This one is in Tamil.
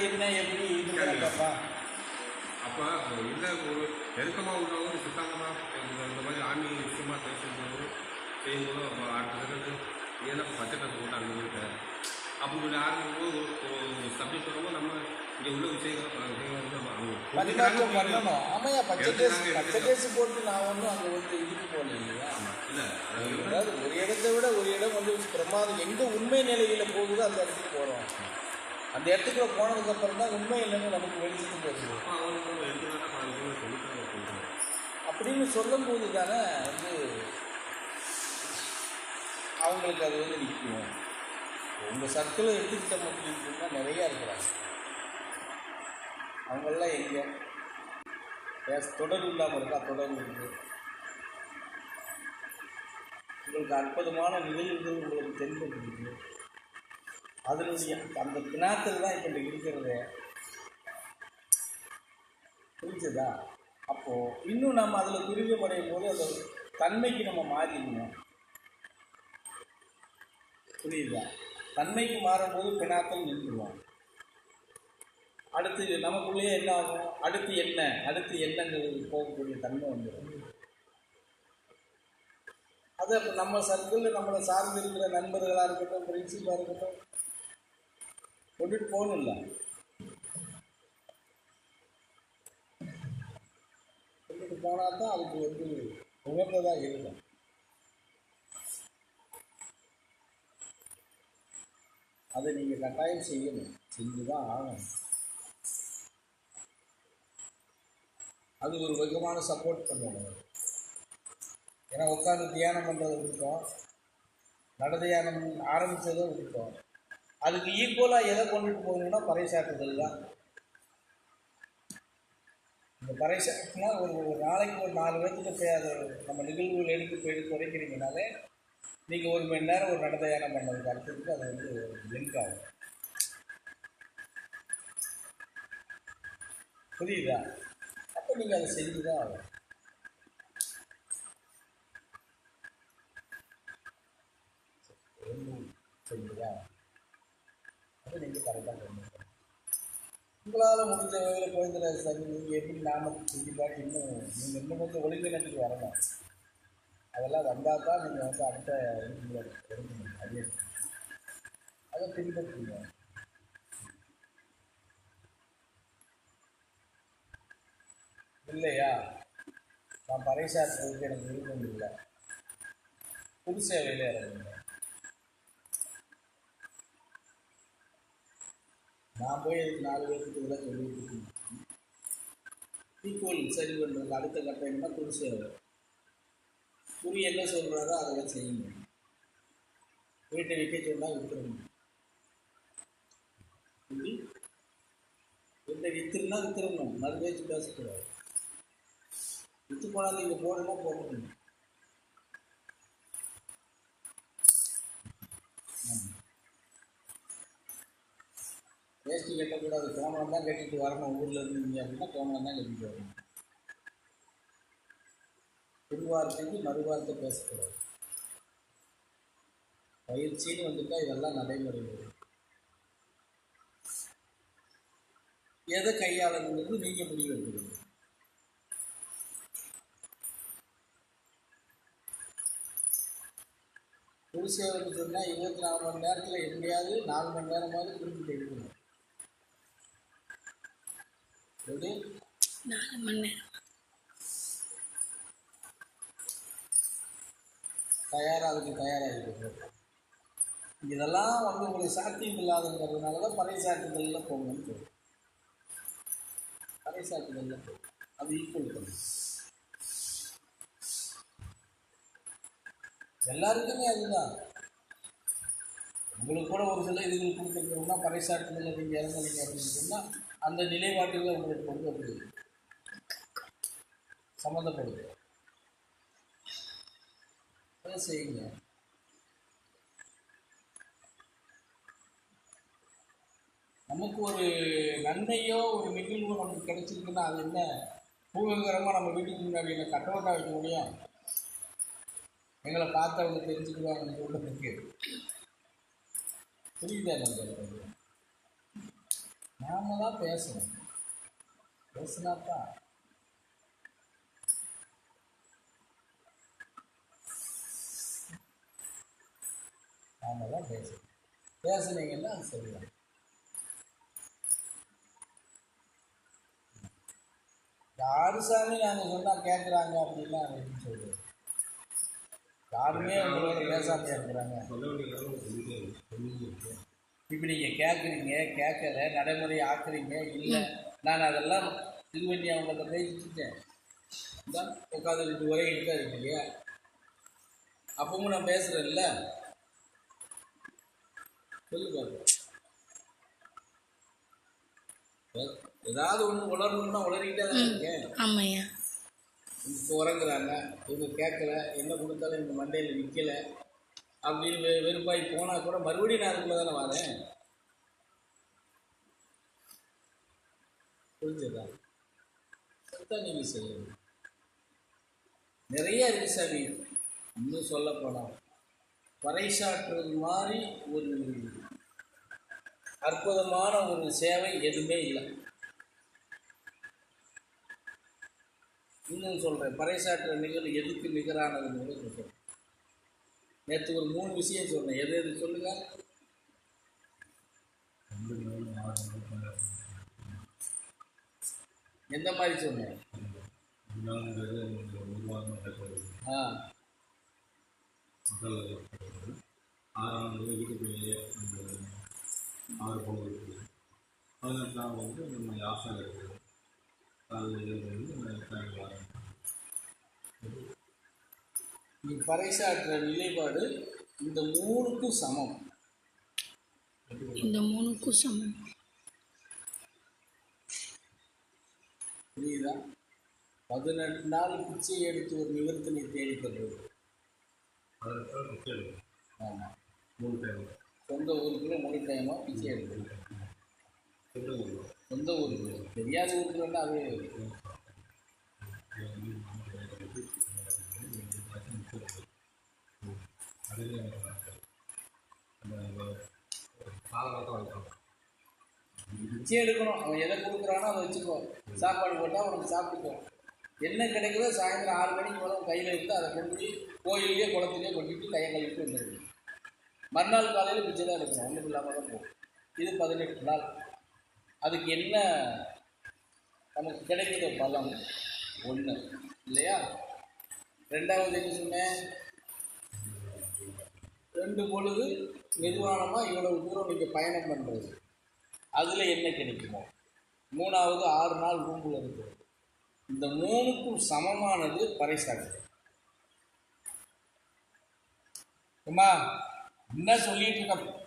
என்ன எப்படி இதுப்பா அப்போ இல்லை ஒரு நெருக்கமாக உள்ளவங்க சுத்தாங்கமாக இந்த மாதிரி ஆன்மீக விஷயமாக பேசும்போது செய்யும்போது அப்போ அடுத்த செகண்டு ஏன்னா பச்சை ட்ரெஸ் போட்டு அங்கே போயிட்டேன் அப்படின்னு சொல்லி ஆரம்பிக்கும்போது ஒரு சப்ஜெக்ட் வரும்போது நம்ம இங்கே உள்ள விஷயங்கள் வந்து பரிமாற்றம் பண்ணணும். ஆமாயா, பச்சை கேஸ் போட்டு நான் ஒன்றும் அங்கே வந்து இதுக்கு போகல இல்லையா? இல்லை அதாவது ஒரு இடத்தை விட ஒரு இடம் வந்து பிரமாதம் எங்கே உண்மை நிலையில் போகுதோ அந்த இடத்துக்கு போகிறோம். அந்த இடத்துக்குள்ள போனதுக்கப்புறம் தான் உண்மை இல்லைன்னு நமக்கு வெளிச்சத்துக்கு வருது. அப்படின்னு சொல்லும்போது தானே வந்து அவங்களுக்கு அது வந்து நிற்கும். உங்கள் சர்க்கிளை எடுத்துக்கிட்ட அப்படின்னா நிறையா இருக்கிறாங்க. அவங்களெலாம் எங்கே தொடர்பு இல்லாமல் இருக்கா? தொடர்பு இருக்குது. உங்களுக்கு அற்புதமான நிகழ்வுகள் உங்களுக்கு தென்பட்டு அதனுடைய அந்த பினாத்தில் தான் இப்போ இருக்கிறது. புரிஞ்சதா? அப்போது இன்னும் நம்ம அதில் துரிதமடையும் போது அந்த தன்மைக்கு நம்ம மாறிடணும். புரியுதா? தன்மைக்கு மாறும்போது பினாக்கள் நின்றுடுவோம். அடுத்து நமக்குள்ளேயே என்ன ஆகும்? அடுத்து என்னங்கிறது போகக்கூடிய தன்மை வந்துடும். அது அப்போ நம்ம சர்க்கிளில் நம்மளை சார்ந்து இருக்கிற நண்பர்களாக இருக்கட்டும், ஃப்ரெண்ட்ஷிப்பாக இருக்கட்டும், கொண்டுட்டு போகணும்ல. கொண்டுட்டு போனால் தான் அதுக்கு வந்து உகந்ததாக இருக்கும். அதை நீங்கள் கட்டாயம் செய்யணும், செஞ்சு தான் ஆகணும். அது ஒரு வெகுமான சப்போர்ட் பண்ணணும். ஏன்னா உட்காந்து தியானம் பண்ணுறதை விட்டுட்டோம், நடத்தியானம் ஆரம்பித்ததை விட்டுட்டோம். அதுக்கு ஈக்குவலாக எதை கொண்டுட்டு போகணும்னா பறைசாற்றுதல் தான். இந்த பறைசாற்றுனா ஒரு நாளைக்கு ஒரு 4 பேர்த்துக்கு அதை நம்ம நிகழ்வுகள் எடுத்து குறைக்கிறீங்கனாலே நீங்கள் 1 மணி நேரம் ஒரு நடத்தியானம் பண்ணதுக்கு அடுத்ததுக்கு அது வந்து லிங்க் ஆகும். புரியுதா? அப்போ நீங்கள் அதை செஞ்சு தான் ஆகும். செஞ்சுதா அப்போ நீங்கள் கரெக்டாக பண்ணுங்க. உங்களால் முடிஞ்ச வகையில் குழந்தை சரி நீங்கள் எப்படி நாம செஞ்சு பார்த்து இன்னும் கொஞ்சம் ஒழுங்கினத்துக்கு வரணும். அதெல்லாம் வந்தால் தான் நீங்கள் வந்து அடுத்த தெரிஞ்சுக்கணும். அதே அதை பின்பற்றுங்க. இல்லையா? நான் பறைசாற்றுறதுக்கு எனக்கு விருப்பம் இல்லை, புது சேவையில் இறங்குங்க. நான் போய் அதுக்கு 4 பேருக்கு தான் சொல்லிட்டு இருக்கேன். ஈக்குவல் சரி பண்ணுறது அடுத்த கட்டம்னா புது சேவை. புரி என்ன சொல்கிறாரோ அதெல்லாம் செய்யுங்க. வீட்டை விற்க சொன்னால் விற்றுருங்க. வீட்டை விற்றுருன்னா விற்றுருணும், மறுபேச்சு பேசக்கூடாது. விற்று போனால் நீங்கள் போடணும்னா போட்டுக்கணும். வேஷ்டி கட்டக்கூடாது, கோமலம் தான் கட்டிட்டு வரணும். ஊரில் இருந்தீங்க அப்படின்னா கோமலம் தான் கட்டிட்டு வரணும். புதுவார்த்தைக்கு மறுவார்த்தை பேசக்கூடாது. பயிற்சின்னு வந்துட்டால் இதெல்லாம் நடைமுறை வரும். எதை கையாளணுங்கிறது நீங்கள் முடிவு எடுக்கணும். புது சேவைன்னு சொன்னால் 24 மணி நேரத்தில் எப்படியாவது 4 மணி நேரமாவது குறிப்பிட்டு எடுக்கணும். 4 மணி நேரம் தயாராகிட்டு. இதெல்லாம் வந்து உங்களுக்கு சாத்தியம் இல்லாதுங்கிறதுனால தான் பறை சாட்டுதலில் போகணும்னு சொல்லுவோம். பறை சாட்டுதலில் போகும், அது ஈக்குவல் பண்ணும். எல்லாருக்குமே அதுதான். உங்களுக்கு கூட ஒரு சில இதுகள் கொடுத்துருக்கோம்னா பறைசாற்றுதலில் நீங்கள் இறங்குறீங்க அப்படின்னு சொன்னால் அந்த நிலைப்பாட்டில் உங்களுக்கு கொண்டு வந்து சம்மந்தப்படுது. அதை செய்யுங்க. நமக்கு ஒரு நன்மையோ ஒரு நிகழ்வோ நமக்கு கிடைச்சிருக்குன்னா அது என்ன பூகரமாக நம்ம வீட்டுக்கு முன்னாடி என்ன கட்டவுட்டாக வைக்க முடியும்? எங்களை பார்த்து அவங்க தெரிஞ்சுக்குவாங்கன்னு சொல்கிறதுக்கு புரியுதா? நம்ம நாம தான் பேசணும். பேசினாத்தான் நாம தான் பேசணும். பேசுனீங்கன்னா அது சரிதான். யாரு சாமி நாங்கள் சொன்னால் கேட்குறாங்க அப்படின்னா அது எப்படி சொல்கிறது? யாருமே உங்களோட பேசாமையாக இருக்கிறாங்க. இப்போ நீங்கள் கேட்குறீங்க, கேட்கல, நடைமுறை ஆக்குறீங்க. இல்லை நான் அதெல்லாம் இது பண்ணி அவங்கள்ட்ட பேசிட்டு இருக்கேன். தான் உட்காந்து 2 உரைகிட்டு தான் இருக்கீங்க. அப்பவும் நான் பேசுகிறேன்ல, சொல்லு பார்ப்போம். ஏதாவது ஒன்று உளரணும்னா உளறிக்கிட்டே தான் இருக்கேன். ஆமாய்யா. இப்போ உறங்குறாங்க, இவங்க கேட்கல, என்ன கொடுத்தாலும் இவங்க மண்டையில் நிற்கலை அப்படின்னு வெறுப்பாகி போனால் கூட மறுபடியும் நான் அதுக்குள்ளே தானே வரேன். புரிஞ்சுதா? அதுதான் நீங்கள் செய்யணும். நிறைய இருக்கு சாமி. இன்னும் சொல்ல போனால் பறைசாற்றுறது மாதிரி ஒரு அற்புதமான ஒரு சேவை எதுவுமே இல்லை. இன்னும் சொல்கிறேன், பறைசாற்றுற நிகழ்வு எதுக்கு நிகரானதுன்னு சொல்கிறேன். நேற்று ஒரு 3 விஷயம் சொன்னேன். எது எது சொல்லுங்க. எந்த மாதிரி சொன்னேன்? ஆ வீட்டுக்குள்ளேயே 6 பொண்ணு இருக்குது. 18ஆம் நம்ம யாசம் இருக்குது. நீ பறைசாற்றுற நிலைப்பாடு இந்த 3க்கும் சமம். இந்த 3க்கும் சமம். புரியுதா? 18 நாள் பிச்சை எடுத்து ஒரு நிவர்த்தனை தேடிக்கிறது. ஆமாம், 3 டைம் சொந்த ஊருக்குள்ள 3 டைமாக பிச்சை எடுக்கிறது. சொந்த ஊருக்கு தெரியாத ஊருக்குன்னா அது பிச்சை எடுக்கணும். அவன் எதை கொடுக்குறானோ அதை வச்சுக்கோ. சாப்பாடு போட்டால் அவனுக்கு சாப்பிட்டுக்கோ. என்ன கிடைக்குதோ சாயந்தரம் 6 மணிக்கு மேலே கையில் எடுத்து அதை கொண்டு போய் கோயிலே குளத்துலேயே கொண்டுட்டு கையை கழுவிட்டு வந்துடுது. மறுநாள் காலையில் பிச்சை தான் எடுக்கணும். ஒன்றும் இல்லாமல் தான் போகும். இது 18 நாள். அதுக்கு என்ன நமக்கு கிடைக்கிற பலம்? 1 இல்லையா? 2வது என்ன சொன்னேன்? 2 பொழுது நிர்வாணமாக இவ்வளவு தூரம் நீங்கள் பயணம் பண்ணுறது, அதில் என்ன கிடைக்குமோ. 3வது 6 நாள் ரூம்பில் இருக்கிறது. இந்த 3க்கும் சமமானது பறைசாற்று. அம்மா என்ன சொல்லிட்டு இருக்க?